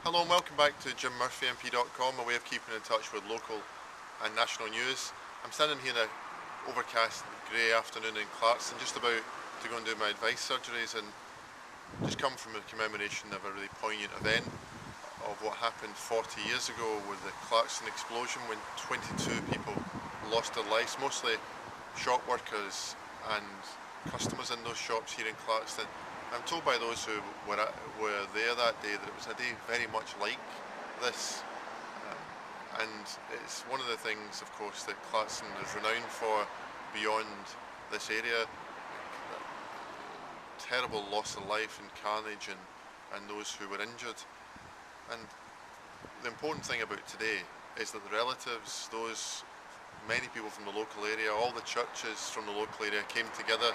Hello and welcome back to JimMurphyMP.com, a way of keeping in touch with local and national news. I'm standing here in an overcast grey afternoon in Clarkston, just about to go and do my advice surgeries, and just come from a commemoration of a really poignant event of what happened 40 years ago with the Clarkston explosion, when 22 people lost their lives, mostly shop workers and customers in those shops here in Clarkston. I'm told by those who were there that day that it was a day very much like this, and it's one of the things, of course, that Clarkston is renowned for beyond this area. Terrible loss of life and carnage, and those who were injured. And the important thing about today is that the relatives, those many people from the local area, all the churches from the local area came together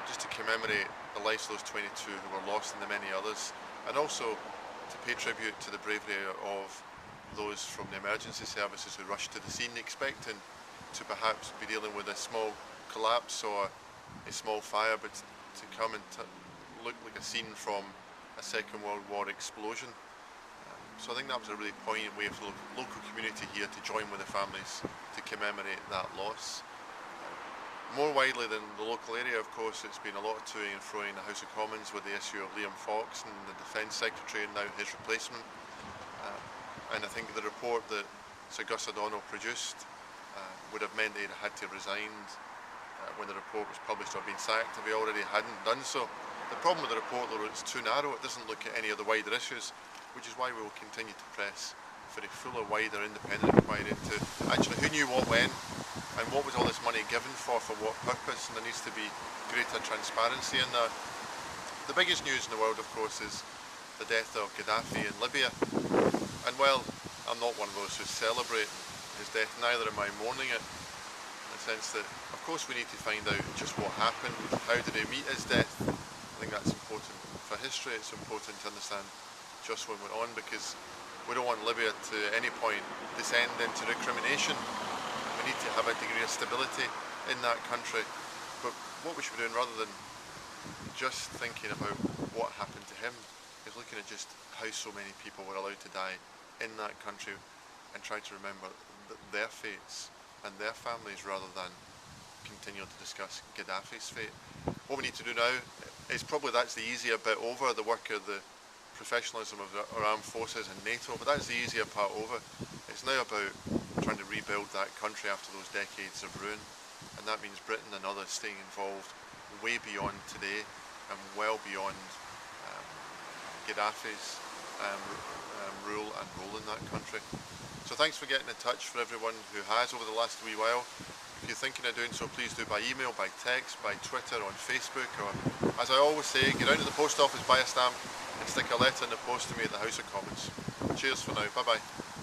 just to commemorate the lives of those 22 who were lost and the many others, and also to pay tribute to the bravery of those from the emergency services who rushed to the scene expecting to perhaps be dealing with a small collapse or a small fire, but to come and look like a scene from a Second World War explosion. So I think that was a really poignant way for the local community here to join with the families to commemorate that loss. More widely than the local area, of course, it's been a lot of toing and froing in the House of Commons with the issue of Liam Fox and the Defence Secretary and now his replacement. And I think the report that Sir Gus O'Donnell produced would have meant he'd had to have resigned when the report was published or been sacked if he already hadn't done so. The problem with the report, though, it's too narrow. It doesn't look at any of the wider issues, which is why we will continue to press for a fuller, wider, independent inquiry into actually who knew what when, and what was all this money given for what purpose, and there needs to be greater transparency in that. The biggest news in the world, of course, is the death of Gaddafi in Libya, and well, I'm not one of those who celebrate his death, neither am I mourning it, in the sense that, of course, we need to find out just what happened, how did he meet his death. I think that's important for history. It's important to understand just what went on, because we don't want Libya to at any point descend into recrimination. We need to have a degree of stability in that country. But what we should be doing, rather than just thinking about what happened to him, is looking at just how so many people were allowed to die in that country and try to remember their fates and their families, rather than continue to discuss Gaddafi's fate. What we need to do now is probably, that's the easier bit over, the work of the professionalism of our armed forces and NATO, but that's the easier part over. It's now about trying to rebuild that country after those decades of ruin, and that means Britain and others staying involved way beyond today and well beyond Gaddafi's rule and role in that country. So thanks for getting in touch, for everyone who has over the last wee while. If you're thinking of doing so, please do by email, by text, by Twitter, on Facebook, or, as I always say, get out to the post office, buy a stamp and stick a letter in the post to me at the House of Commons. Cheers for now, bye bye.